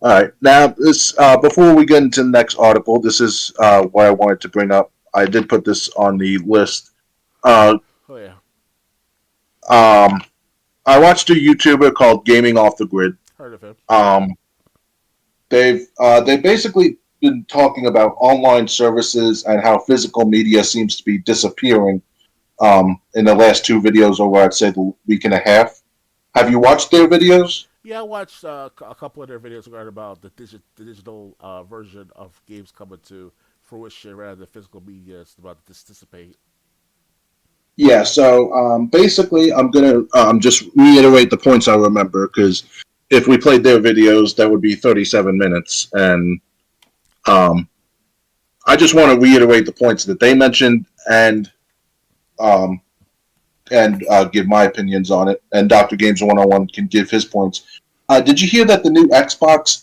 All right. Now, this before we get into the next article, this is what I wanted to bring up. I did put this on the list. Uh, Oh yeah, um, I watched a YouTuber called Gaming Off the Grid. heard of him. Um, they basically been talking about online services and how physical media seems to be disappearing in the last two videos over, I'd say, the week and a half. Have you watched their videos? Yeah, I watched a couple of their videos regarding about the digital version of games coming to fruition rather than physical media is about to dissipate. Yeah, so basically, I'm gonna just reiterate the points I remember because if we played their videos, that would be 37 minutes, and um, I just want to reiterate the points that they mentioned um, and give my opinions on it. And Doctor Games 101 can give his points. Did you hear that the new Xbox,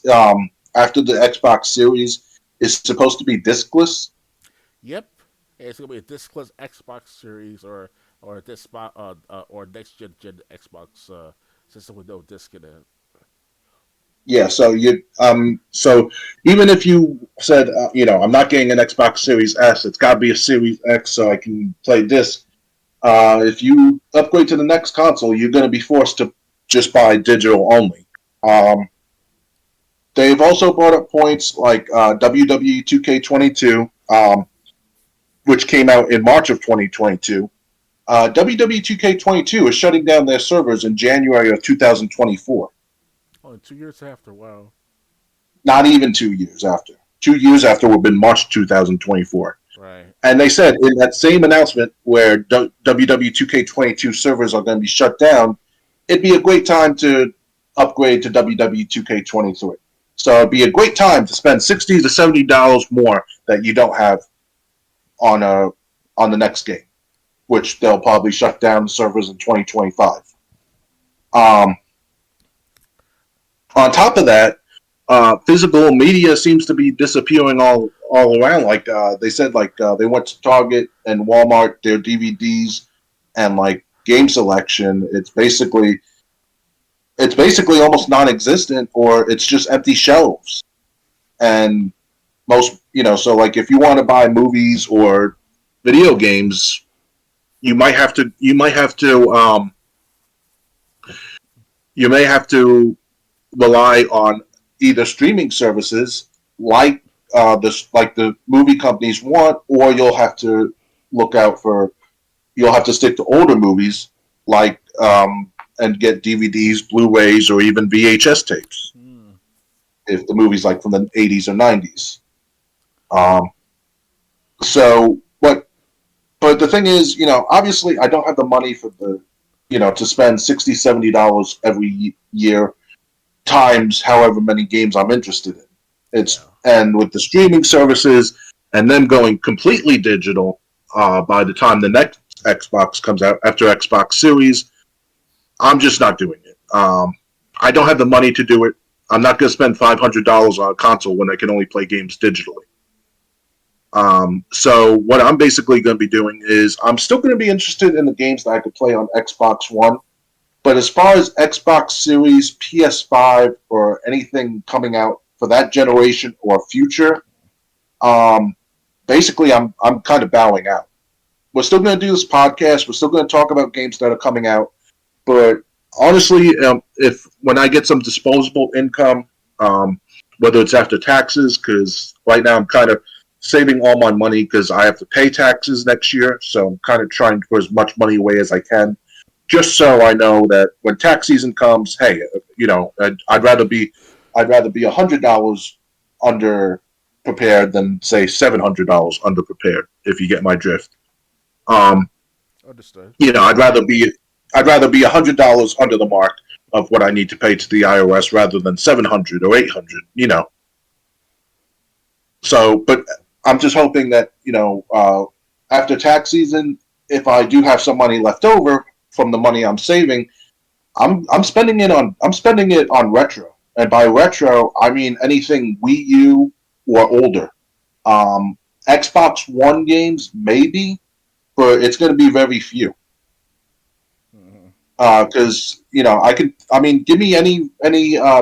after the Xbox Series, is supposed to be discless? Yep, it's gonna be a discless Xbox Series or this spot or next gen Xbox system with no disc in it. Yeah, so even if you said I'm not getting an Xbox Series S, it's got to be a Series X so I can play disc. If you upgrade to the next console, you're going to be forced to just buy digital only. Um, they've also brought up points like WWE 2K22, which came out in March of 2022. WWE 2K22 is shutting down their servers in January of 2024. Oh, 2 years after, wow, Not even 2 years after. 2 years after would have been March 2024. right. And they said in that same announcement where WWE 2K22 servers are going to be shut down, it'd be a great time to upgrade to WWE 2K23. So it'd be a great time to spend $60 to $70 more that you don't have on the next game, which they'll probably shut down the servers in 2025. Um, on top of that, physical media seems to be disappearing all around. Like they said, they went to Target and Walmart, their DVDs and like game selection. It's basically almost non-existent, or it's just empty shelves. And so like if you want to buy movies or video games, you may have to rely on either streaming services like like the movie companies want, or look out for you'll have to stick to older movies like and get DVDs, Blu-rays, or even VHS tapes Hmm. if the movie's like from the 80s or 90s. Um, so, but the thing is, obviously, I don't have the money for to spend $60 to $70 every year times however many games I'm interested in. Yeah, And with the streaming services and them going completely digital by the time the next Xbox comes out after Xbox Series, I'm just not doing it. I don't have the money to do it. I'm not going to spend $500 on a console when I can only play games digitally. So what I'm basically going to be doing is I'm still going to be interested in the games that I could play on Xbox One. But as far as Xbox Series, PS5, or anything coming out for that generation or future, um, basically I'm kind of bowing out. We're still going to do this podcast. We're still going to talk about games that are coming out. But honestly, if when I get some disposable income, um, whether it's after taxes, because right now I'm kind of saving all my money because I have to pay taxes next year, so I'm kind of trying to put as much money away as I can, just so I know that when tax season comes, hey, I'd rather be $100 under prepared than say $700 under prepared. If you get my drift. Um, understood. I'd rather be $100 under the mark of what I need to pay to the IRS rather than 700 or 800. So, but I'm just hoping that after tax season, if I do have some money left over from the money I'm saving, I'm spending it on retro, and by retro I mean anything Wii U or older. Um, Xbox One games maybe, but it's going to be very few. Hmm. Because I could. I mean, give me any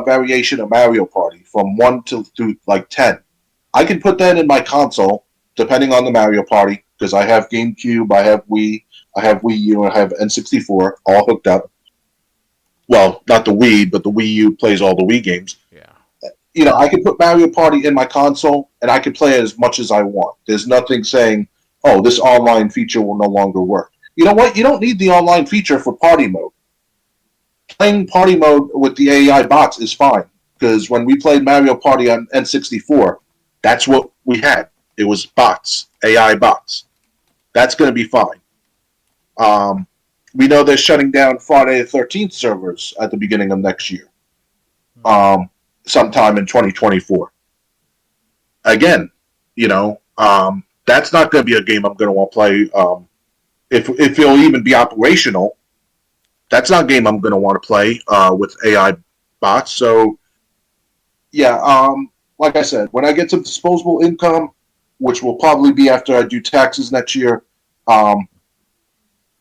variation of Mario Party from one to through like 10. I can put that in my console, depending on the Mario Party, because I have GameCube, I have Wii, I have Wii U, I have N64 all hooked up. Well, not the Wii, but the Wii U plays all the Wii games. Yeah. I can put Mario Party in my console and I can play it as much as I want. There's nothing saying, "Oh, this online feature will no longer work." You know what? You don't need the online feature for party mode. Playing party mode with the AI bots is fine because when we played Mario Party on N64, that's what we had. It was bots, AI bots. That's going to be fine. Um, we know they're shutting down Friday the 13th servers at the beginning of next year, Hmm. um, sometime in 2024. Again, that's not going to be a game I'm going to want to play. If it'll even be operational, that's not a game I'm going to want to play with AI bots. So yeah, like I said, when I get some disposable income, which will probably be after I do taxes next year, um,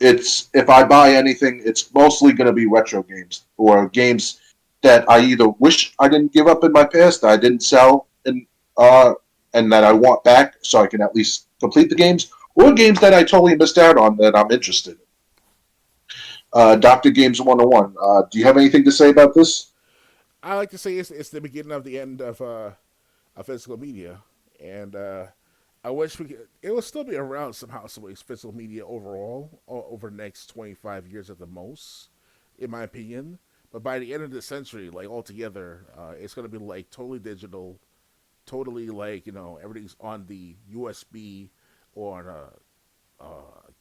it's if I buy anything, it's mostly going to be retro games or games that I either wish I didn't give up in my past, that I didn't sell, uh, and that I want back, so I can at least complete the games, or games that I totally missed out on that I'm interested in. Doctor Games 101. Do you have anything to say about this? I like to say it's the beginning of the end of physical media, and I wish we could. It will still be around somehow, some ways. Physical media overall, over the next 25 years at the most, in my opinion. But by the end of the century, like altogether, it's gonna be like totally digital, totally like everything's on the USB or on a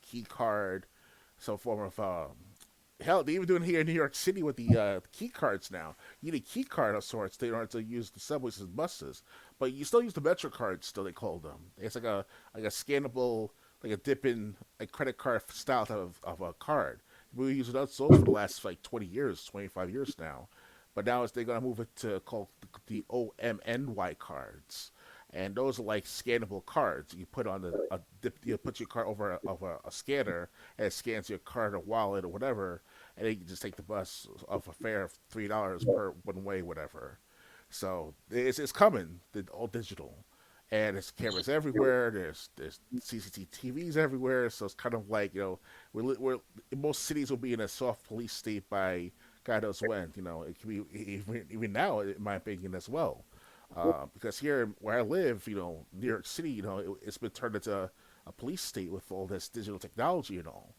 key card, some form of hell, they even doing it here in New York City with the key cards now. You need a key card of sorts in order to use the subways and buses, but you still use the Metro cards. Still, they call them. It's like a scannable, like a dip in a credit card style of a card. We use those for the last like 20 years, 25 years now, but now they're gonna move it to called the OMNY cards. And those are like scannable cards. You put on you put your card over a scanner, and it scans your card or wallet or whatever, and then you can just take the bus of a fare of $3 per one way, whatever. So it's coming, all digital, and there's cameras everywhere. There's CCTVs everywhere. So it's kind of like we're most cities will be in a soft police state by God knows when. It can be even now, in my opinion, as well. Because here where I live, New York City, it's been turned into a police state with all this digital technology and all.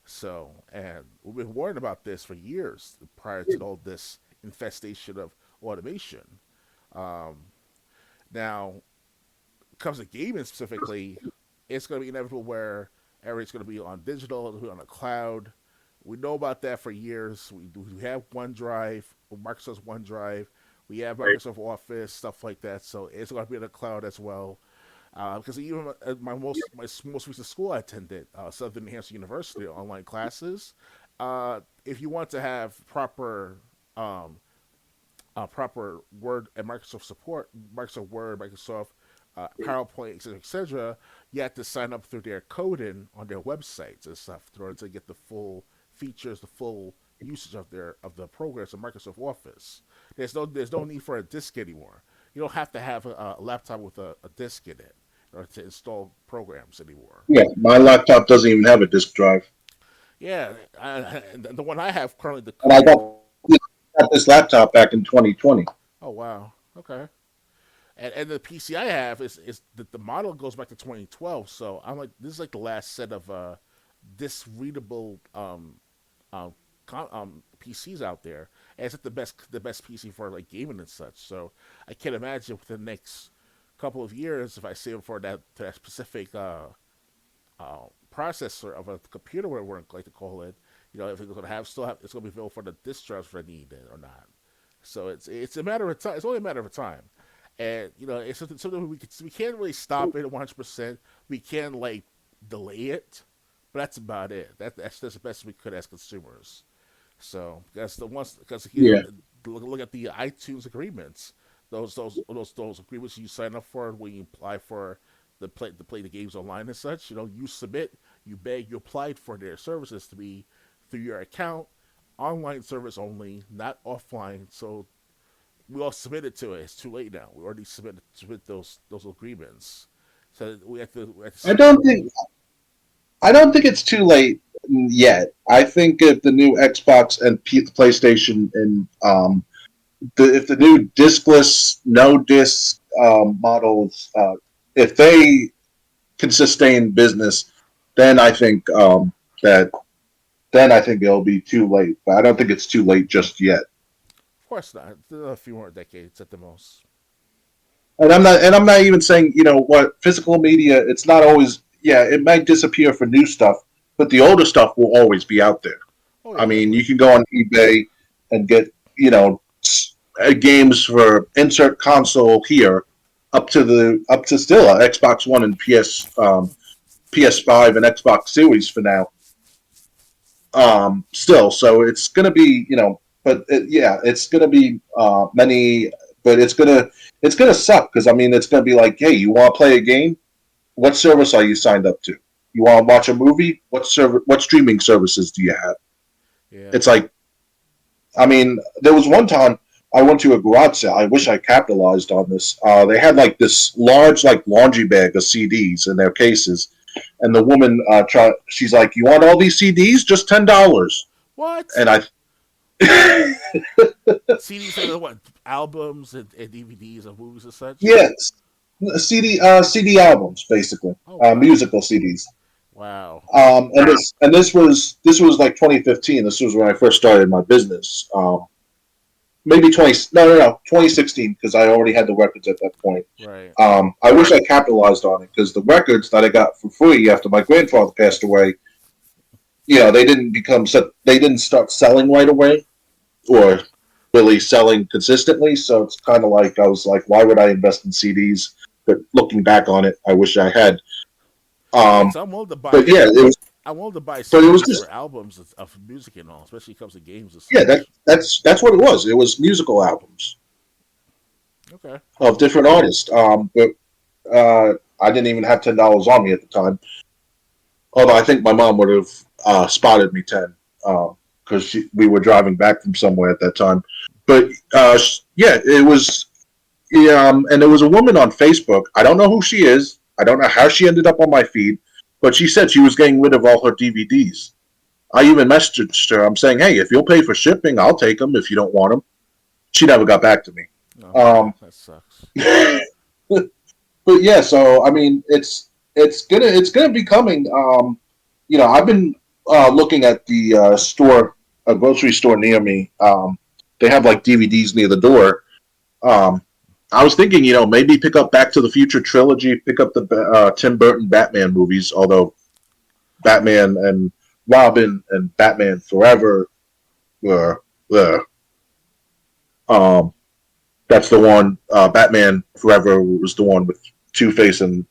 So, and we've been warned about this for years prior to all this infestation of automation. Um, Now, comes to gaming specifically, it's going to be inevitable where everything's going to be on digital, it'll be on a cloud. We know about that for years. We have OneDrive, Microsoft's OneDrive. We have Microsoft Office, stuff like that. So it's going to be in the cloud as well. Because even at my most recent school I attended, Southern New Hampshire University, online classes. If you want to have um, proper Word and Microsoft support, Microsoft Word, Microsoft PowerPoint, etc., etc., you have to sign up through their coding on their websites and stuff in order to get the full features, the full usage of the programs of Microsoft Office. There's no need for a disk anymore. You don't have to have a laptop with a disk in it or to install programs anymore. Yeah, my laptop doesn't even have a disk drive, Yeah, the one I have currently, the and I current. got this laptop back in 2020. Oh wow, okay. And the PC I have is the model goes back to 2012. So I'm like, this is like the last set of disc readable um, PCs out there, and it's like the best PC for like gaming and such. So I can't imagine within the next couple of years if I save for that specific processor of a computer, whatever we like to call it. If it's gonna it's gonna be available for the disk drives if I need it or not. So it's a matter of time. It's only a matter of time, and it's something we can't really stop it 100%. We can like delay it, but that's about it. That's just the best we could as consumers. So because Yeah, look at the iTunes agreements. Those agreements you sign up for when you apply for to play the games online and such. You submit, you beg, you applied for their services to be through your account online service only, not offline. So we all submitted to it. It's too late now. We already submitted those agreements. So we have to I submit. don't think I don't think it's too late yet. I think if the new Xbox and PlayStation and if the new discless, no disc models, if they can sustain business, then I think that then I think it'll be too late. But I don't think it's too late just yet. Of course not. A few more decades at the most. And I'm not even saying what physical media. It's not always it might disappear for new stuff, but the older stuff will always be out there. Oh I yeah, mean, definitely. you can go on eBay and get games for insert console here up to still a Xbox One and PS5 and Xbox Series for now. Still, so it's gonna be it's gonna be many, but it's gonna suck because I mean it's gonna be like, hey, you want to play a game? What service are you signed up to? You want to watch a movie? What streaming services do you have? Yeah. It's like, I mean, there was one time I went to a garage sale. I wish I capitalized on this. They had like this large like laundry bag of CDs in their cases, and the woman she's like, "You want all these CDs? Just $10." What? And I, CDs are what? Albums and DVDs of movies and such. yes, CD albums basically, Oh wow. musical CDs. Wow. This was like 2015. This was when I first started my business. Maybe 20 no 2016 because I already had the records at that point. Right. I wish I capitalized on it because the records that I got for free after my grandfather passed away, they didn't start selling right away or really selling consistently. So it's kind of like I was like, why would I invest in CDs? But looking back on it, I wish I had. Yeah, Um, cause I'm willing to buy. but yeah, it was. I'm willing to buy But it was CDs for just albums of music and all, especially when it comes to games and yeah. such. That's what it was. It was musical albums Okay. of different artists. But I didn't even have $10 on me at the time. Although I think my mom would have spotted me 10 because we were driving back from somewhere at that time. But yeah, it was. Yeah, and there was a woman on Facebook. I don't know who she is. I don't know how she ended up on my feed, but she said she was getting rid of all her DVDs. I even messaged her. I'm saying, hey, if you'll pay for shipping, I'll take them. If you don't want them, she never got back to me. Oh man, Um, that sucks. but yeah, so I mean, it's gonna be coming. I've been looking at the a grocery store near me. They have like DVDs near the door. Um, I was thinking, maybe pick up Back to the Future trilogy, pick up the Tim Burton Batman movies. Although Batman and Robin and Batman Forever were, um, that's the one. Batman Forever was the one with Two Face and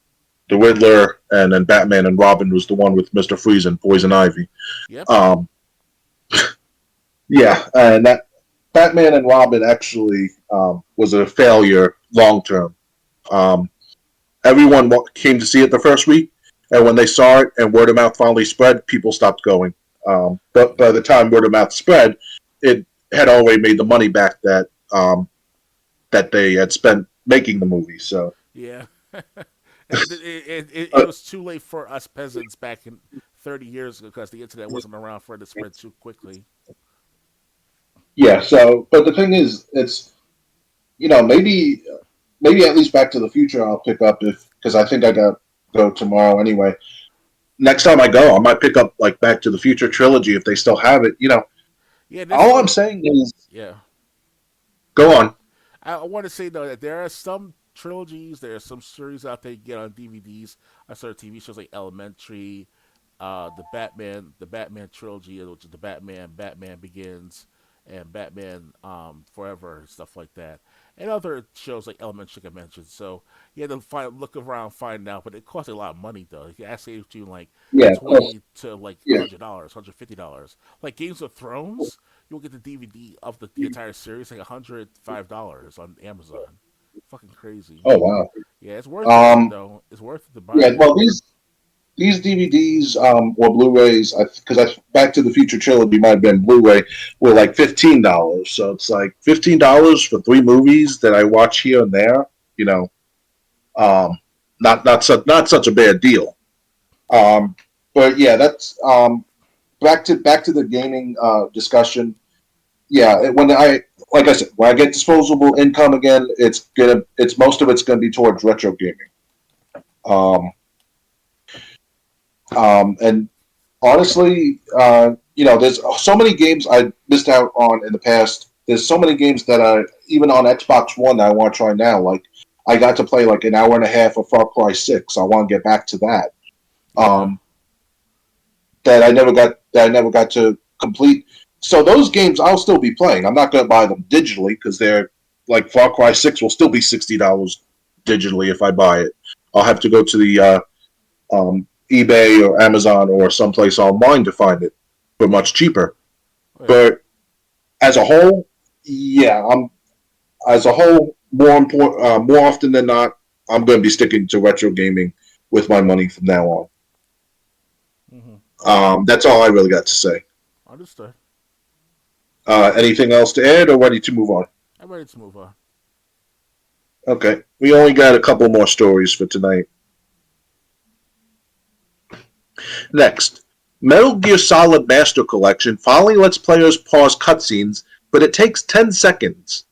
the Riddler, and then Batman and Robin was the one with Mister Freeze and Poison Ivy. Yep. Um, yeah, and that Batman and Robin actually was a failure long term. Um, everyone came to see it the first week, and when they saw it and word of mouth finally spread, people stopped going. But by the time word of mouth spread, it had already made the money back that they had spent making the movie. So Yeah. It was too late for us peasants back in 30 years ago because the internet wasn't around for it to spread too quickly. yeah, so but the thing is, it's maybe at least Back to the Future I'll pick up if because I think I got go tomorrow anyway. Next time I go, I might pick up like Back to the Future trilogy if they still have it. Yeah, there's All I'm still. saying is, Yeah. go on. I want to say though that there are some trilogies, there are some series out there you get on DVDs. I saw TV shows like Elementary, the Batman trilogy, which is the Batman Begins, and Batman Forever, and stuff like that, and other shows like Elementary, like I mentioned. So you had to look around, find out, but it costs a lot of money though. You can actually between like Yeah, of course. 20 to like Yeah. $100, $150. Like Games of Thrones, you'll get the DVD of the entire series like $105 on Amazon. Fucking crazy. Oh wow. Yeah, it's worth it Um. though. It's worth it to buy Yeah. it. Well, these DVDs or Blu-rays, because Back to the Future trilogy might have been Blu-ray, were like $15. So it's like $15 for three movies that I watch here and there. You know, um, not such a bad deal. Um, but yeah, that's back to the gaming discussion. Yeah, when I like I said, when I get disposable income again, it's most of it's gonna be towards retro gaming. Um, and honestly, there's so many games I missed out on in the past. There's so many games that I even on Xbox One that I want to try now. Like I got to play like an hour and a half of Far Cry 6. I want to get back to that. Yeah. Um, that I never got to complete. So those games I'll still be playing. I'm not going to buy them digitally because they're like Far Cry 6 will still be $60 digitally if I buy it. I'll have to go to the eBay or Amazon or someplace online to find it for much cheaper. Oh, yeah. But as a whole, yeah, I'm as a whole more often than not, I'm going to be sticking to retro gaming with my money from now on. Mm-hmm. That's all I really got to say. Understood. Anything else to add, or ready to move on? I'm ready to move on. Okay, we only got a couple more stories for tonight. Next, Metal Gear Solid Master Collection finally lets players pause cutscenes, but it takes 10 seconds.